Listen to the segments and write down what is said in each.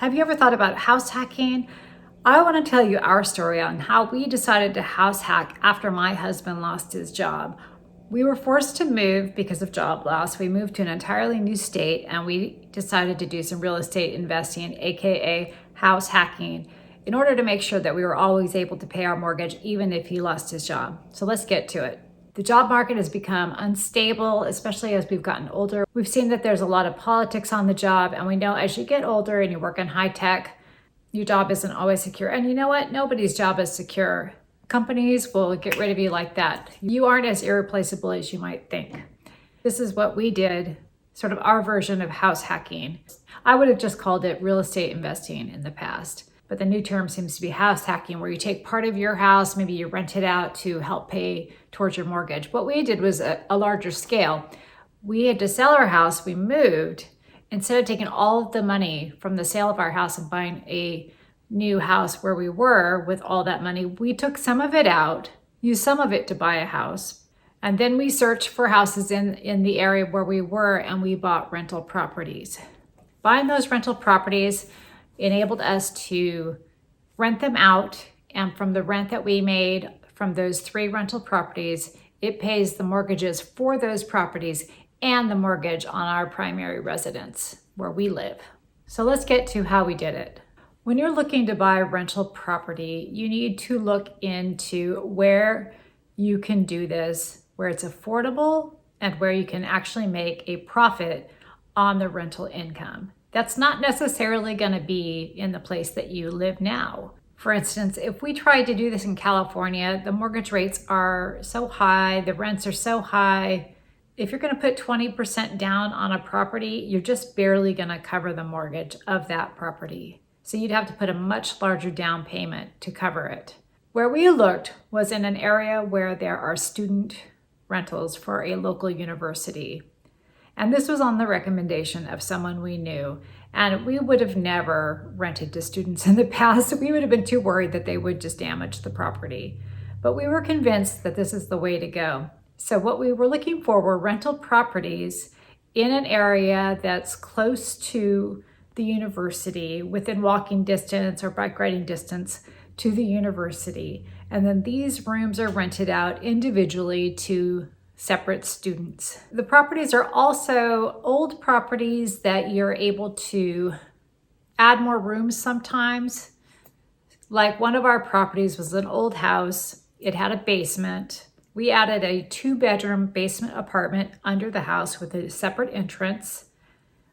Have you ever thought about house hacking? I want to tell you our story on how we decided to house hack after my husband lost his job. We were forced to move because of job loss. We moved to an entirely new state and we decided to do some real estate investing, aka house hacking, in order to make sure that we were always able to pay our mortgage even if he lost his job. So let's get to it. The job market has become unstable, especially as we've gotten older. We've seen that there's a lot of politics on the job, and we know as you get older and you work in high tech, your job isn't always secure. And you know what? Nobody's job is secure. Companies will get rid of you like that. You aren't as irreplaceable as you might think. This is what we did, sort of our version of house hacking. I would have just called it real estate investing in the past. But the new term seems to be house hacking, where you take part of your house, maybe you rent it out to help pay towards your mortgage. What we did was a larger scale. We had to sell our house, we moved. Instead of taking all of the money from the sale of our house and buying a new house where we were with all that money, we took some of it out, used some of it to buy a house. And then we searched for houses in the area where we were, and we bought rental properties. Buying those rental properties enabled us to rent them out, and from the rent that we made from those 3 rental properties, it pays the mortgages for those properties and the mortgage on our primary residence where we live. So let's get to how we did it. When you're looking to buy rental property, you need to look into where you can do this, where it's affordable, and where you can actually make a profit on the rental income. That's not necessarily going to be in the place that you live now. For instance, if we tried to do this in California, the mortgage rates are so high, the rents are so high. If you're going to put 20% down on a property, you're just barely going to cover the mortgage of that property. So you'd have to put a much larger down payment to cover it. Where we looked was in an area where there are student rentals for a local university. And this was on the recommendation of someone we knew. And we would have never rented to students in the past. We would have been too worried that they would just damage the property. But we were convinced that this is the way to go. So what we were looking for were rental properties in an area that's close to the university, within walking distance or bike riding distance to the university. And then these rooms are rented out individually to separate students. The properties are also old properties that you're able to add more rooms sometimes. Like one of our properties was an old house. It had a basement. We added a 2-bedroom basement apartment under the house with a separate entrance.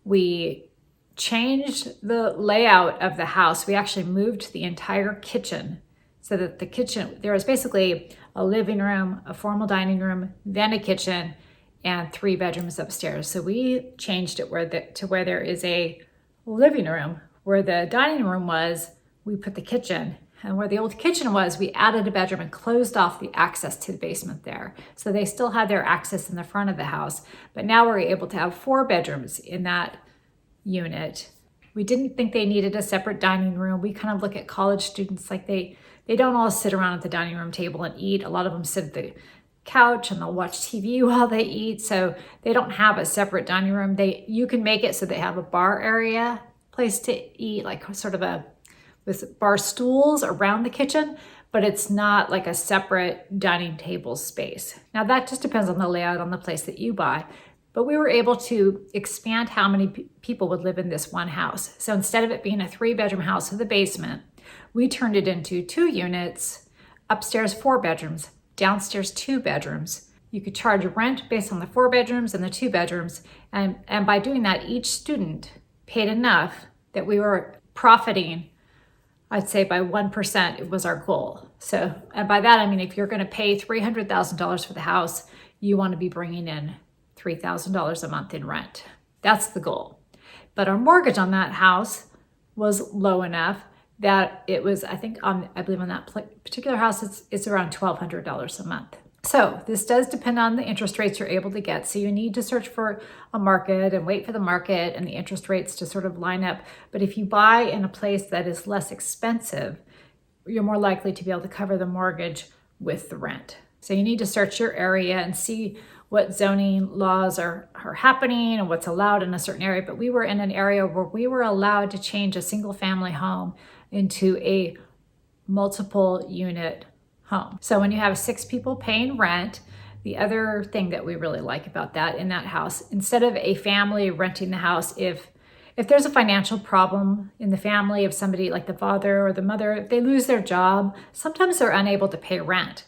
We changed the layout of the house. We actually moved the entire kitchen so that the kitchen, there was basically a living room, a formal dining room, then a kitchen, and 3 bedrooms upstairs. So we changed it to where there is a living room. Where the dining room was, we put the kitchen. And where the old kitchen was, we added a bedroom and closed off the access to the basement there. So they still had their access in the front of the house. But now we're able to have 4 bedrooms in that unit. We didn't think they needed a separate dining room. We kind of look at college students like they don't all sit around at the dining room table and eat. A lot of them sit at the couch and they'll watch TV while they eat. So they don't have a separate dining room. You can make it so they have a bar area, place to eat, like sort of with bar stools around the kitchen, but it's not like a separate dining table space. Now that just depends on the layout on the place that you buy. But we were able to expand how many people would live in this one house. So instead of it being a 3-bedroom house with a basement, we turned it into 2 units, upstairs 4 bedrooms, downstairs 2 bedrooms. You could charge rent based on the 4 bedrooms and the 2 bedrooms. And by doing that, each student paid enough that we were profiting, I'd say by 1%, it was our goal. So, and by that, I mean, if you're going to pay $300,000 for the house, you want to be bringing in $3,000 a month in rent. That's the goal. But our mortgage on that house was low enough that it was, I believe on that particular house, it's around $1,200 a month. So this does depend on the interest rates you're able to get. So you need to search for a market and wait for the market and the interest rates to sort of line up. But if you buy in a place that is less expensive, you're more likely to be able to cover the mortgage with the rent. So you need to search your area and see what zoning laws are happening and what's allowed in a certain area, but we were in an area where we were allowed to change a single family home into a multiple unit home. So when you have 6 people paying rent, the other thing that we really like about that in that house, instead of a family renting the house, if there's a financial problem in the family, if somebody like the father or the mother, if they lose their job, sometimes they're unable to pay rent.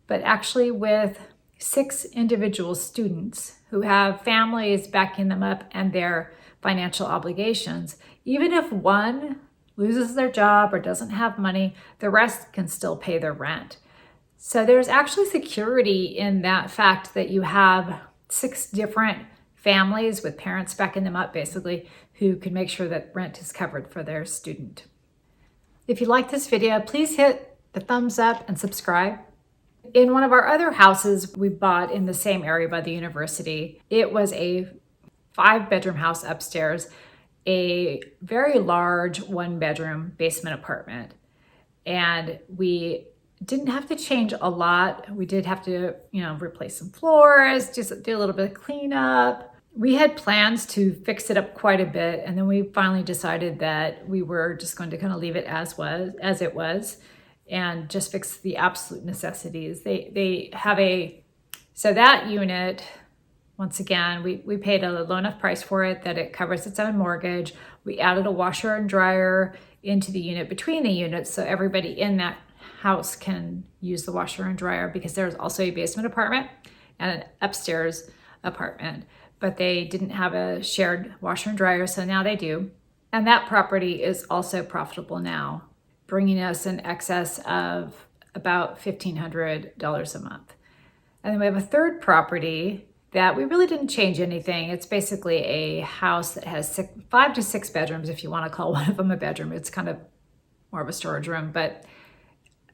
But actually with 6 individual students who have families backing them up and their financial obligations, even if one loses their job or doesn't have money, the rest can still pay their rent. So there's actually security in that fact that you have 6 different families with parents backing them up, basically, who can make sure that rent is covered for their student. If you like this video, please hit the thumbs up and subscribe. In one of our other houses we bought in the same area by the university, it was a 5-bedroom house upstairs, a very large 1-bedroom basement apartment. And we didn't have to change a lot. We did have to, replace some floors, just do a little bit of cleanup. We had plans to fix it up quite a bit, and then we finally decided that we were just going to kind of leave it as it was, and just fix the absolute necessities. They have so that unit, once again, we paid a low enough price for it that it covers its own mortgage. We added a washer and dryer into the unit between the units, so everybody in that house can use the washer and dryer, because there's also a basement apartment and an upstairs apartment, but they didn't have a shared washer and dryer, so now they do. And that property is also profitable now, bringing us in excess of about $1,500 a month. And then we have a third property that we really didn't change anything. It's basically a house that has 5 to 6 bedrooms, if you want to call one of them a bedroom. It's kind of more of a storage room, but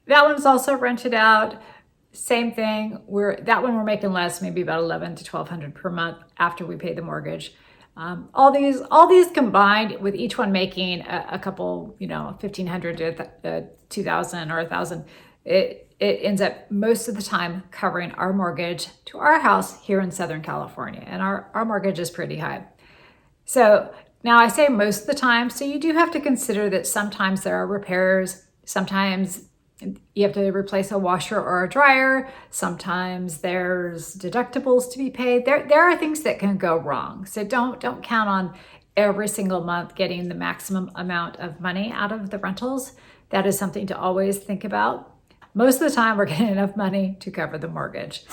that one's also rented out. Same thing. That one we're making less, maybe about $1,100 to $1,200 per month after we pay the mortgage. All these combined, with each one making a couple, $1,500 to $2,000 or $1,000, it ends up most of the time covering our mortgage to our house here in Southern California, and our mortgage is pretty high. So now I say most of the time, so you do have to consider that sometimes there are repairs, sometimes you have to replace a washer or a dryer. Sometimes there's deductibles to be paid. There are things that can go wrong. So don't count on every single month getting the maximum amount of money out of the rentals. That is something to always think about. Most of the time we're getting enough money to cover the mortgage.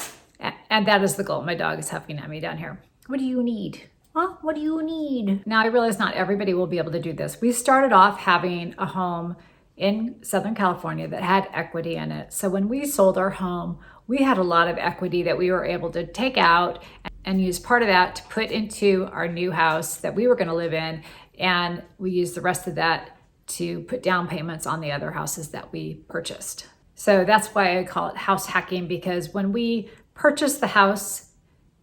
And that is the goal. My dog is huffing at me down here. What do you need? Huh? What do you need? Now I realize not everybody will be able to do this. We started off having a home in Southern California that had equity in it. So when we sold our home, we had a lot of equity that we were able to take out and use part of that to put into our new house that we were going to live in. And we used the rest of that to put down payments on the other houses that we purchased. So that's why I call it house hacking, because when we purchased the house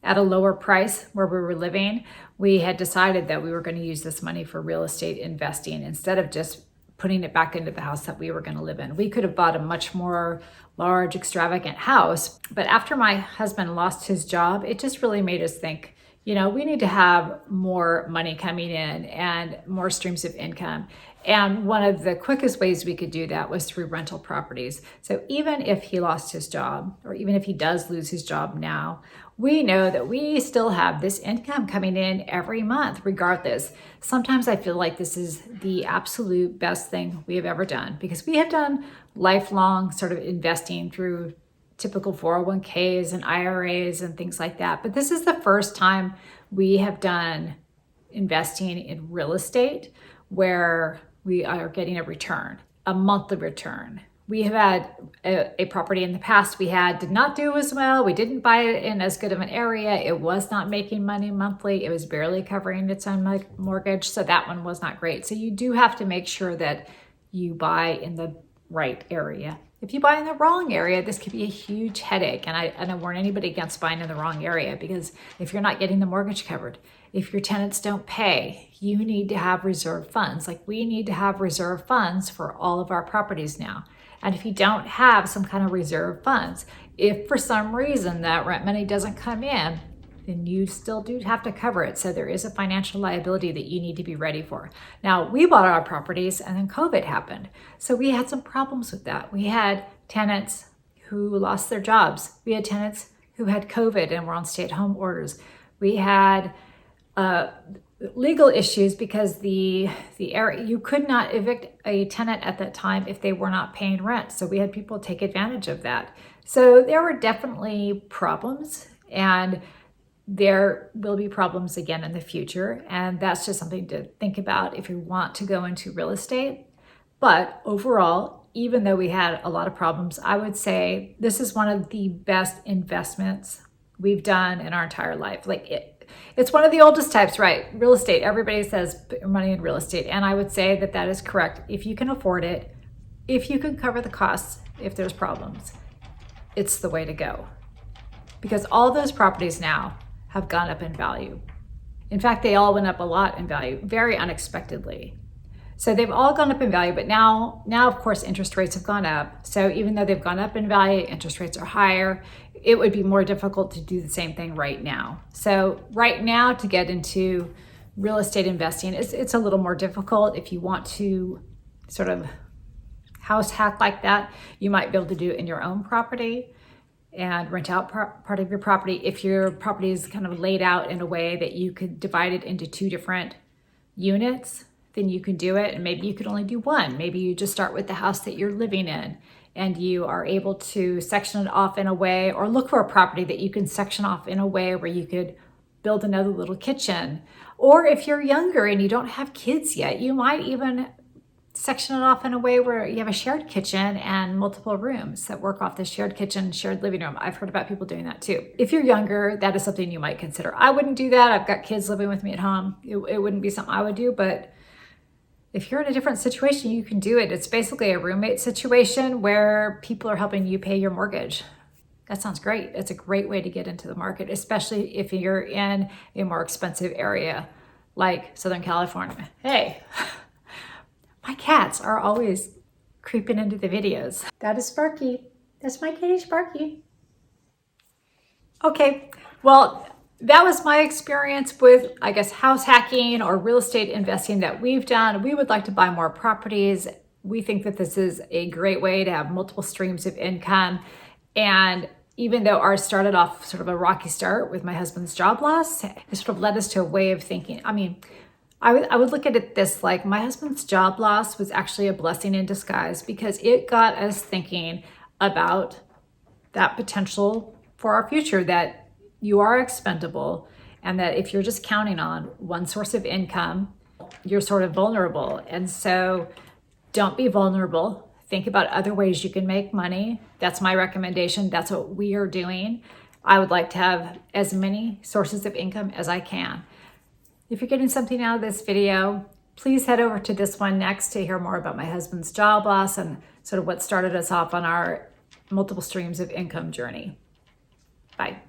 at a lower price where we were living, we had decided that we were going to use this money for real estate investing instead of just putting it back into the house that we were going to live in. We could have bought a much more large, extravagant house. But after my husband lost his job, it just really made us think, we need to have more money coming in and more streams of income. And one of the quickest ways we could do that was through rental properties. So even if he lost his job, or even if he does lose his job now, we know that we still have this income coming in every month, regardless. Sometimes I feel like this is the absolute best thing we have ever done, because we have done lifelong sort of investing through typical 401ks and IRAs and things like that. But this is the first time we have done investing in real estate where we are getting a return, a monthly return. We have had a property in the past did not do as well. We didn't buy it in as good of an area. It was not making money monthly. It was barely covering its own mortgage. So that one was not great. So you do have to make sure that you buy in the right area. If you buy in the wrong area, this could be a huge headache. And I warn anybody against buying in the wrong area, because if you're not getting the mortgage covered, if your tenants don't pay, you need to have reserve funds. Like we need to have reserve funds for all of our properties now. And if you don't have some kind of reserve funds, if for some reason that rent money doesn't come in, then you still do have to cover it. So there is a financial liability that you need to be ready for. Now, we bought our properties and then COVID happened. So we had some problems with that. We had tenants who lost their jobs. We had tenants who had COVID and were on stay-at-home orders. We had legal issues because the area, you could not evict a tenant at that time if they were not paying rent. So we had people take advantage of that. So there were definitely problems, and there will be problems again in the future. And that's just something to think about if you want to go into real estate. But overall, even though we had a lot of problems, I would say this is one of the best investments we've done in our entire life. It's one of the oldest types, right? Real estate. Everybody says put your money in real estate. And I would say that that is correct. If you can afford it, if you can cover the costs, if there's problems, it's the way to go. Because all those properties now have gone up in value. In fact, they all went up a lot in value, very unexpectedly. So they've all gone up in value, but now of course, interest rates have gone up. So even though they've gone up in value, interest rates are higher, it would be more difficult to do the same thing right now. So right now, to get into real estate investing, it's a little more difficult. If you want to sort of house hack like that, you might be able to do it in your own property and rent out part of your property. If your property is kind of laid out in a way that you could divide it into 2 different units, then you can do it. And maybe you could only do one. Maybe you just start with the house that you're living in and you are able to section it off in a way, or look for a property that you can section off in a way where you could build another little kitchen. Or if you're younger and you don't have kids yet, you might even section it off in a way where you have a shared kitchen and multiple rooms that work off the shared kitchen, shared living room. I've heard about people doing that too. If you're younger, that is something you might consider. I wouldn't do that. I've got kids living with me at home. It wouldn't be something I would do, but if you're in a different situation, you can do it. It's basically a roommate situation where people are helping you pay your mortgage. That sounds great. It's a great way to get into the market, especially if you're in a more expensive area like Southern California. Hey, my cats are always creeping into the videos. That is Sparky. That's my kitty Sparky. Okay, well, that was my experience with, I guess, house hacking or real estate investing that we've done. We would like to buy more properties. We think that this is a great way to have multiple streams of income. And even though ours started off sort of a rocky start with my husband's job loss, it sort of led us to a way of thinking. I mean, I would look at it this, like, my husband's job loss was actually a blessing in disguise because it got us thinking about that potential for our future, that you are expendable, and that if you're just counting on one source of income, you're sort of vulnerable. And so don't be vulnerable. Think about other ways you can make money. That's my recommendation. That's what we are doing. I would like to have as many sources of income as I can. If you're getting something out of this video, please head over to this one next to hear more about my husband's job loss and sort of what started us off on our multiple streams of income journey. Bye.